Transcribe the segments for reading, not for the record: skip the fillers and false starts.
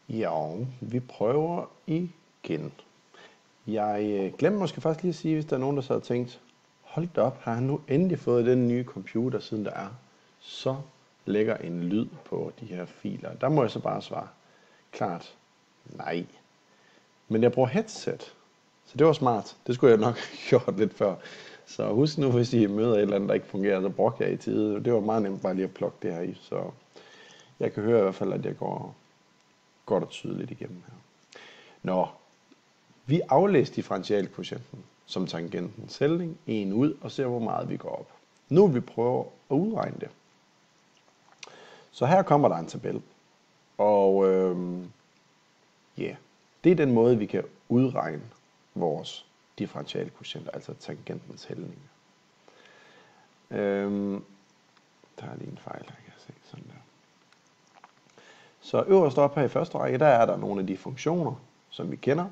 Ja, vi prøver igen. Jeg glemte måske først lige at sige, hvis der er nogen, der så har tænkt, hold da op, har han nu endelig fået den nye computer, siden der er så lækker en lyd på de her filer. Der må jeg så bare svare klart nej. Men jeg bruger headset, så det var smart. Det skulle jeg nok have gjort lidt før. Så husk nu, hvis I møder et eller andet, der ikke fungerer, så brugte jeg i tide. Det var meget nemt bare lige at plukke det her i, så jeg kan høre i hvert fald, at jeg går godt og tydeligt igennem her. Nå, vi aflæser differentialkvotienten som tangentens hældning, en ud, og ser, hvor meget vi går op. Nu vil vi prøve at udregne det. Så her kommer der en tabel, og det er den måde, vi kan udregne vores differentialkvotient, altså tangentens hældning. Der er lige en fejl, her kan jeg se. Sådan der. Så øverst op her i første række, der er der nogle af de funktioner, som vi kender.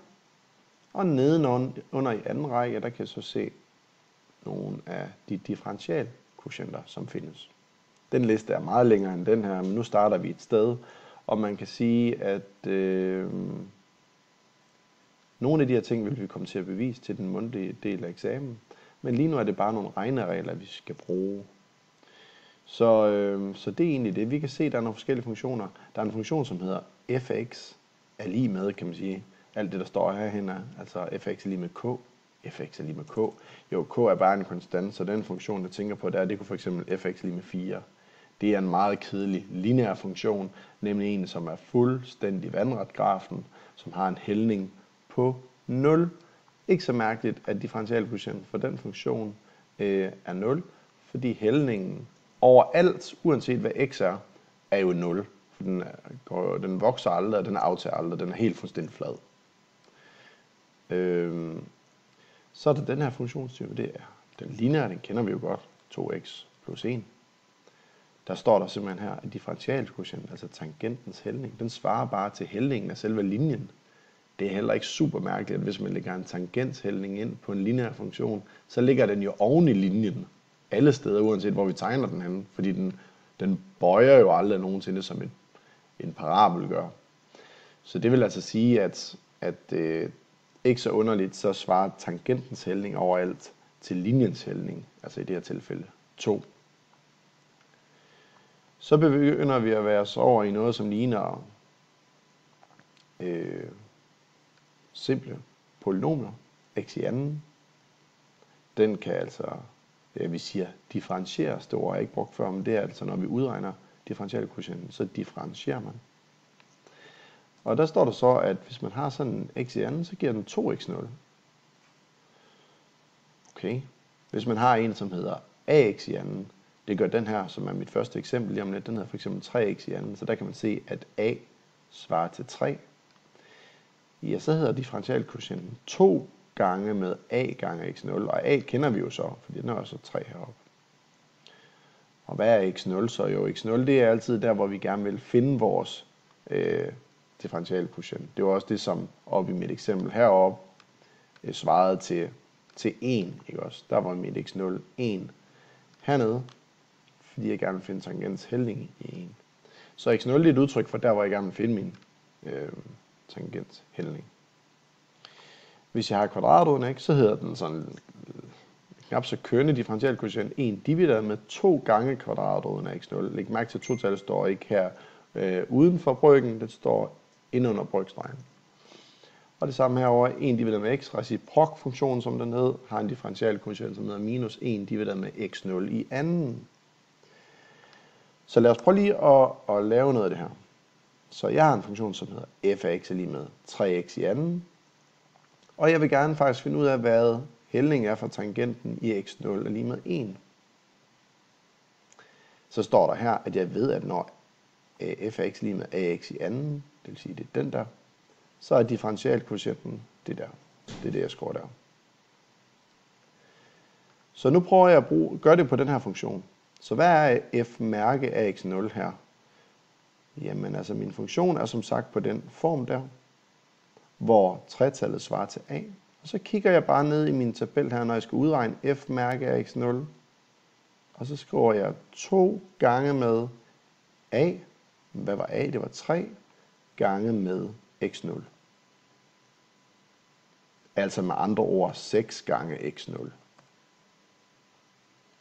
Og nedenunder i anden række, der kan jeg så se nogle af de differentialkvotienter, som findes. Den liste er meget længere end den her, men nu starter vi et sted, og man kan sige, at nogle af de her ting vil vi komme til at bevise til den mundtlige del af eksamen, men lige nu er det bare nogle regneregler, vi skal bruge. Så det er egentlig det. Vi kan se, at der er nogle forskellige funktioner. Der er en funktion, som hedder fx er lige med, kan man sige, alt det, der står herhen, altså fx er lige med k, fx er lige med k. Jo, k er bare en konstant, så den funktion, jeg tænker på, det kunne for eksempel fx lige med 4. Det er en meget kedelig lineær funktion, nemlig en, som er fuldstændig vandret grafen, som har en hældning på 0. Ikke så mærkeligt, at differentialkvotienten for den funktion er 0, fordi hældningen overalt, uanset hvad x er jo 0. For den vokser aldrig, og den aftager aldrig, den er helt fuldstændig flad. Så er der den her funktionstype, det er den lineære, den kender vi jo godt, 2x plus 1. Der står der simpelthen her, at differentialkvotienten, altså tangentens hældning, den svarer bare til hældningen af selve linjen. Det er heller ikke super mærkeligt, at hvis man lægger en tangenshældning ind på en lineær funktion, så ligger den jo oven i linjen. Alle steder, uanset hvor vi tegner den henne, fordi den bøjer jo aldrig nogensinde, som en parabol gør. Så det vil altså sige, at ikke så underligt, så svarer tangentens hældning overalt til linjens hældning, altså i det her tilfælde 2. Så begynder vi at være os over i noget, som ligner simple polynomier, x i anden. Den kan altså, vi siger differentieres, det ord er ikke brugt før, men det er altså, når vi udregner differentialkvotienten, så differentierer man. Og der står der så, at hvis man har sådan en x i anden, så giver den 2x0. Okay. Hvis man har en, som hedder ax i anden, det gør den her, som er mit første eksempel lige om lidt, den hedder for eksempel 3x i anden, så der kan man se, at a svarer til 3. Ja, så hedder differentialkvotienten 2 gange med a gange x0, og a kender vi jo så, fordi den er også 3 heroppe. Og hvad er x0 så? Jo, x0 det er altid der, hvor vi gerne vil finde vores differentialkvotient. Det var også det, som oppe i mit eksempel heroppe svarede til 1, ikke også? Der var mit x0 1 hernede, fordi jeg gerne vil finde tangens hældning i 1. Så x0 er et udtryk for der, hvor jeg gerne vil finde min tangens hældning. Hvis jeg har kvadratroden af x, så hedder den sådan knap så kørende differentialkvotient 1 divideret med 2 gange kvadratroden af x0. Læg mærke til, at totallet står ikke her uden for brøken, det står inde under brøkstregen. Og det samme herovre, 1 divideret med x, reciprok-funktionen som den hed, har en differentialkvotient, som hedder minus 1 divideret med x0 i anden. Så lad os prøve lige at lave noget af det her. Så jeg har en funktion, som hedder f af x er lige med 3x i anden. Og jeg vil gerne faktisk finde ud af, hvad hældningen er for tangenten i x0 er lige med 1. Så står der her, at jeg ved, at når f af x lige med ax i anden, det vil sige, det er den der, så er differentialkvotienten det der. Det er det, jeg skriver der. Så nu prøver jeg at gøre det på den her funktion. Så hvad er f mærke af x0 her? Jamen altså, min funktion er som sagt på den form der, hvor tretallet svarer til a. Og så kigger jeg bare ned i min tabel her, når jeg skal udregne f mærke af x0. Og så skriver jeg 2 gange med a. Hvad var a? Det var 3. gange med x0. Altså med andre ord 6 gange x0.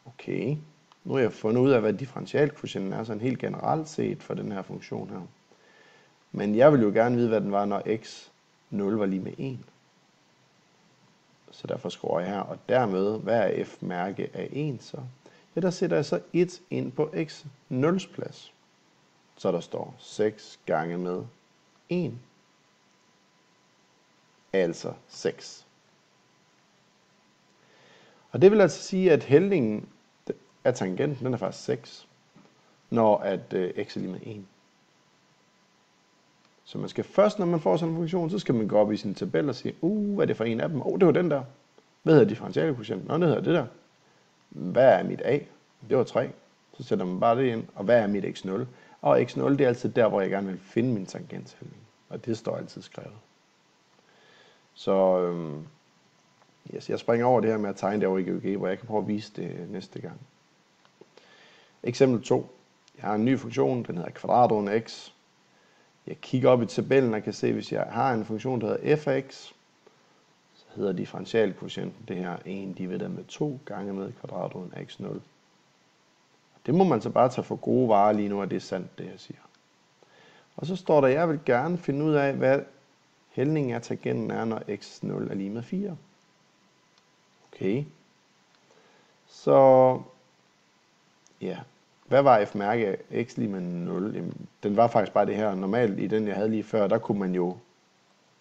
Okay, nu har jeg fundet ud af, hvad differentialkvotienten er, sådan helt generelt set for den her funktion her. Men jeg vil jo gerne vide, hvad den var, når x0 var lige med 1. Så derfor skriver jeg her, og dermed, hvad er f-mærke af 1 så? Ja, der sætter jeg så 1 ind på x0's plads. Så der står 6 gange med 1. Altså 6. Og det vil altså sige, at hældningen af tangenten, den er faktisk 6, når at x er lige med 1. Så man skal først, når man får sådan en funktion, så skal man gå op i sin tabel og sige, hvad er det for en af dem? Det var den der. Hvad hedder differentialkvotienten? Det hedder det der. Hvad er mit a? Det var 3. Så sætter man bare det ind. Og hvad er mit x0? Og x0, det er altid der, hvor jeg gerne vil finde min tangenshældning. Og det står altid skrevet. Så yes, jeg springer over det her med at tegne det over i GeoG, hvor jeg kan prøve at vise det næste gang. Eksempel 2. Jeg har en ny funktion, den hedder kvadrat under x. Jeg kigger op i tabellen og kan se, hvis jeg har en funktion, der hedder f af x, så hedder differentialkvotienten det her 1 divideret med 2 gange med kvadratroden af x0. Det må man så bare tage for gode varer lige nu, at det er sandt, det jeg siger. Og så står der, at jeg vil gerne finde ud af, hvad hældningen af tangenten er, når x0 er lige med 4. Okay. Så ja, hvad var f-mærke af x lige med 0? Jamen, den var faktisk bare det her. Normalt i den, jeg havde lige før, der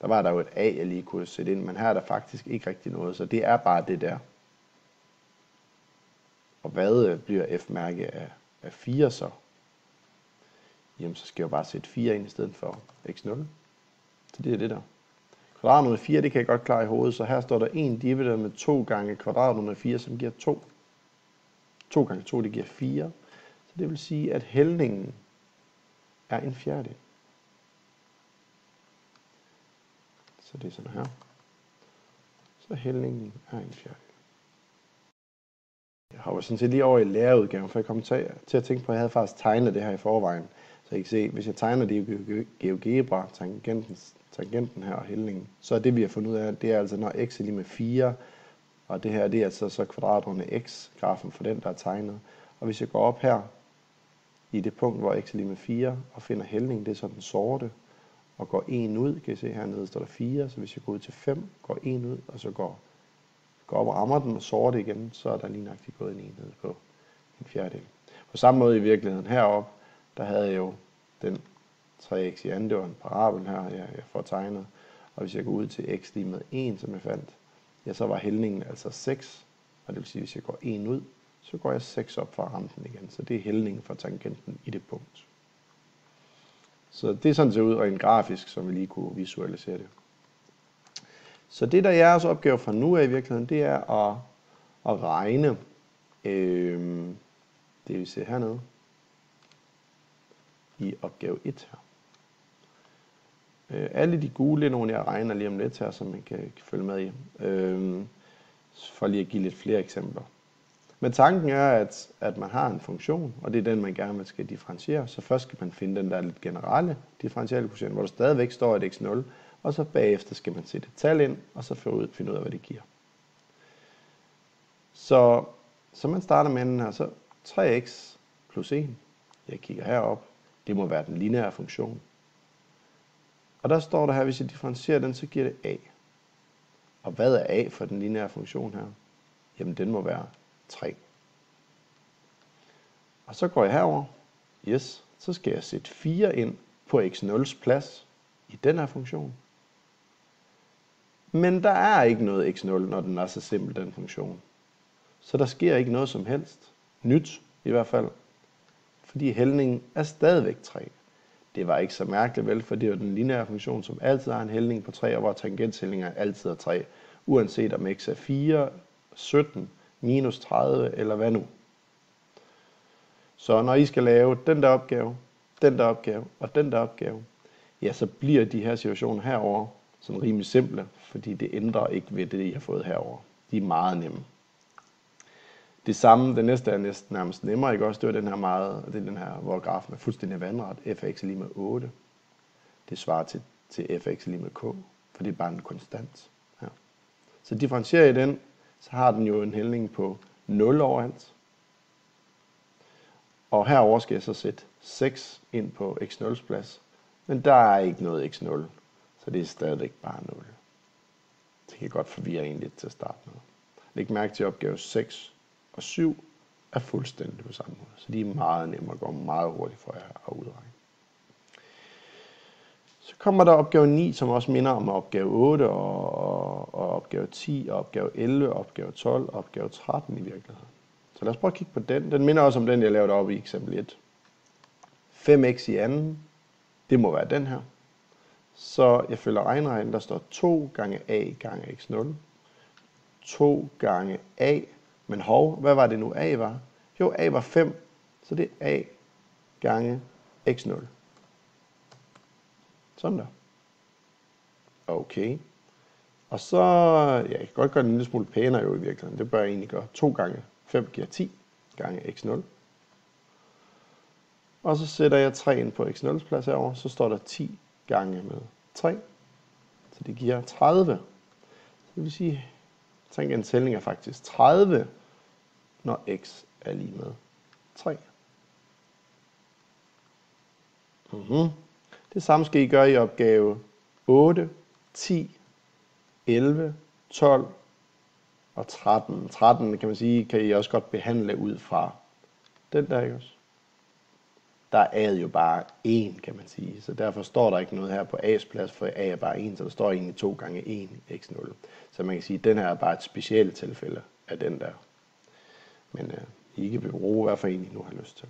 var der jo et a, jeg lige kunne sætte ind, men her er der faktisk ikke rigtig noget, så det er bare det der. Og hvad bliver f-mærke af 4 så? Jamen, så skal jeg jo bare sætte 4 ind i stedet for x0. Så det er det der. Kvadratroden af 4, det kan jeg godt klare i hovedet, så her står der 1 divideret med 2 gange kvadratroden af 4, som giver 2. 2 gange 2, det giver 4. Så det vil sige, at hældningen er en fjerdedel. Så det er sådan her. Så hældningen er en fjerdedel. Jeg hopper sådan set lige over i læreudgaven, for jeg kom til at tænke på, at jeg havde faktisk tegnet det her i forvejen. Så I kan se, hvis jeg tegner det i GeoGebra, tangenten her og hældningen, så er det, vi har fundet ud af, det er altså, når x er lige med 4, og det her, det er altså så kvadratroden af x, grafen for den, der er tegnet. Og hvis jeg går op her, i det punkt, hvor x er lige med 4, og finder hældningen, det er så den sorte, og går 1 ud, kan I se hernede står der 4, så hvis jeg går ud til 5, går 1 ud, og så går op og rammer den og sorte igen, så er der lige nøjagtigt gået en enhed på en fjerdedel. På samme måde i virkeligheden heroppe, der havde jeg jo den 3x i anden, det var en parabel her, jeg får tegnet, og hvis jeg går ud til x lige med 1, som jeg fandt, ja, så var hældningen altså 6, og det vil sige, hvis jeg går 1 ud, så går jeg 6 op for at ramme den igen. Så det er hældningen for tangenten i det punkt. Så det er sådan, det ser ud rent grafisk, som vi lige kunne visualisere det. Så det, der er jeres opgave fra nu af i virkeligheden, det er at regne det, vi ser hernede i opgave 1 her. Alle de gule, det er nogle, jeg regner lige om lidt her, så man kan følge med i. For lige at give lidt flere eksempler. Men tanken er, at man har en funktion, og det er den, man gerne skal differentiere. Så først skal man finde den der lidt generelle differentialkvotient, hvor der stadigvæk står et x0, og så bagefter skal man sætte et tal ind, og så finde ud af, hvad det giver. Så man starter med den her, så 3x plus 1, jeg kigger herop, det må være den lineære funktion. Og der står der her, hvis jeg differentierer den, så giver det a. Og hvad er a for den lineære funktion her? Jamen den må være 3. Og så går jeg herover. Yes, så skal jeg sætte 4 ind på x0's plads i den her funktion. Men der er ikke noget x0, når den er så simpel, den funktion. Så der sker ikke noget som helst. Nyt i hvert fald. Fordi hældningen er stadigvæk 3. Det var ikke så mærkeligt vel, for det er jo den lineære funktion, som altid har en hældning på 3, og hvor tangenshældningen altid er 3. Uanset om x er 4, 17, minus 30 eller hvad nu. Så når I skal lave den der opgave, den der opgave og den der opgave, ja, så bliver de her situationer herover sådan rimelig simple, fordi det ændrer ikke ved det, I har fået herover. De er meget nemme. Det samme, det næste er næsten nærmest nemmere, ikke også? Det er den her, hvor grafen er fuldstændig vandret. f af x er lige med 8. det svarer til fx lige med k, for det er bare en konstant. Ja. Så differentierer jeg den, så har den jo en hældning på 0 overalt. Og herover skal jeg så sætte 6 ind på x0's plads, men der er ikke noget x0, så det er stadigvæk bare 0. Det kan godt forvirre en lidt til at starte med. Læg mærke til, at opgave 6 og 7 er fuldstændig på samme måde, så de er meget nemmere at gå meget hurtigt for jer at udregne. Så kommer der opgave 9, som også minder om opgave 8, og opgave 10, og opgave 11, opgave 12, og opgave 13 i virkeligheden. Så lad os prøve at kigge på den. Den minder også om den, jeg lavede op i eksempel 1. 5x i anden, det må være den her. Så jeg følger regnregnen, der står 2 gange a gange x0. 2 gange a, men hov, hvad var det nu a var? Jo, a var 5, så det er a gange x0. Sådan der. Okay. Og så, ja, jeg kan godt gøre det en lille smule pænere jo i virkeligheden. Det bør jeg egentlig gøre. 2 gange 5 giver 10 gange x0. Og så sætter jeg 3 ind på x0's plads herovre. Så står der 10 gange med 3. Så det giver 30. Så det vil sige, at tangens hældning er faktisk 30, når x er lige med 3. Det samme skal I gøre i opgave 8, 10, 11, 12 og 13. 13 kan man sige, kan I også godt behandle ud fra den der, ikke også? Der er A'et jo bare 1, kan man sige, så derfor står der ikke noget her på A's plads, for A er bare 1, så der står egentlig 2 gange 1 x0. Så man kan sige, at den her er bare et specielt tilfælde af den der. Men I kan bruge, hvad for en I nu har lyst til.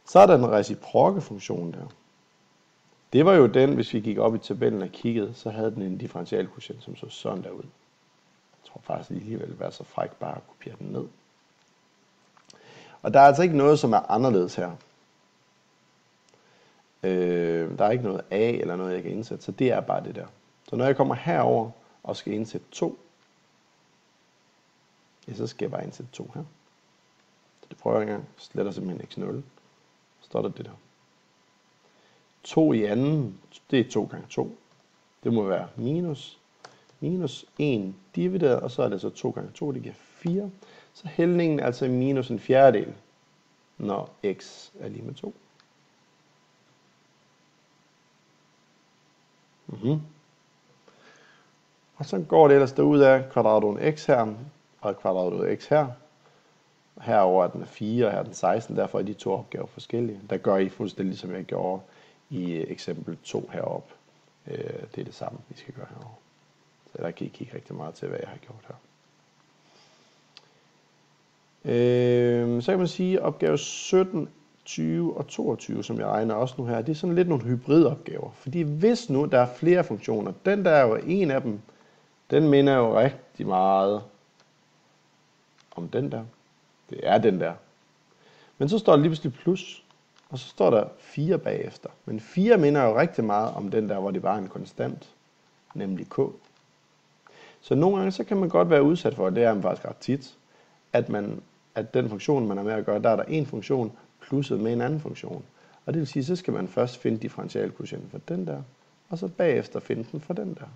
Så er der den reciprokke funktion der. Det var jo den, hvis vi gik op i tabellen og kiggede, så havde den en differentialkvotient, som så sådan der ud. Jeg tror faktisk alligevel vil være så fræk bare at kopiere den ned. Og der er altså ikke noget, som er anderledes her. Der er ikke noget A eller noget, jeg kan indsætte, så det er bare det der. Så når jeg kommer herover og skal indsætte 2, ja, så skal jeg bare indsætte 2 her. Så det prøver jeg en gang. Sletter simpelthen x0. Så står der det der. 2 i anden, det er 2 gange 2. Det må være minus 1 divideret, og så er det så 2 gange 2, det giver 4. Så hældningen er altså minus en fjerdedel, når x er lige med 2. Og så går det ellers derud af kvadratroden x her, og kvadratroden x her. Herover er den 4, og her er den 16, derfor er de to opgaver forskellige. Der gør I fuldstændig ligesom jeg gjorde i eksempel 2 heroppe. Det er det samme, vi skal gøre herovre. Så der kan I kigge rigtig meget til, hvad jeg har gjort her. Så kan man sige, at opgave 17, 20 og 22, som jeg regner også nu her, det er sådan lidt nogle hybridopgaver. Fordi hvis nu der er flere funktioner, den der er jo en af dem, den minder jo rigtig meget om den der. Det er den der. Men så står der lige pludselig plus, og så står der 4 bagefter. Men 4 minder jo rigtig meget om den der, hvor det var en konstant, nemlig k. Så nogle gange så kan man godt være udsat for, og det er man faktisk ret tit, at den funktion, man er med at gøre, der er der en funktion plusset med en anden funktion. Og det vil sige, så skal man først finde differentialkvotienten for den der, og så bagefter finde den for den der.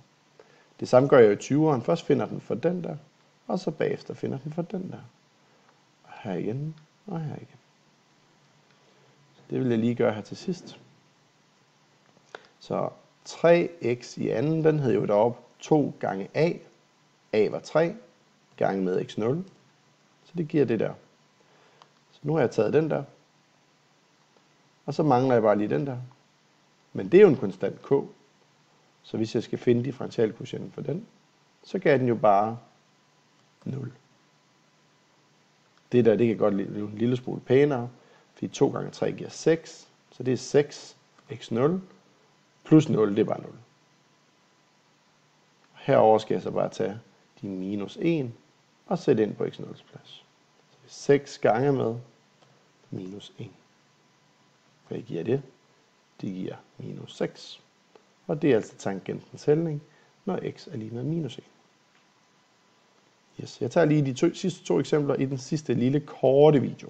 Det samme gør jeg i 20'eren. Først finder den for den der, og så bagefter finder den for den der. Og her igen, og her igen. Det vil jeg lige gøre her til sidst. Så 3x i anden, den hed jo deroppe 2 gange a. A var 3 gange med x0. Så det giver det der. Så nu har jeg taget den der. Og så mangler jeg bare lige den der. Men det er jo en konstant k. Så hvis jeg skal finde differentialkvotienten for den, så gav den jo bare 0. Det der, det kan godt blive en lille smule pænere. Fordi 2 gange 3 giver 6. Så det er 6 x0 plus 0, det er bare 0. Herover skal jeg så bare tage de minus 1 og sætte ind på x0's plads. Så det er 6 gange med minus 1. Hvad giver det? Det giver minus 6. Og det er altså tangentens hældning, når x er lige med minus 1. Yes, jeg tager lige de sidste to eksempler i den sidste lille korte video.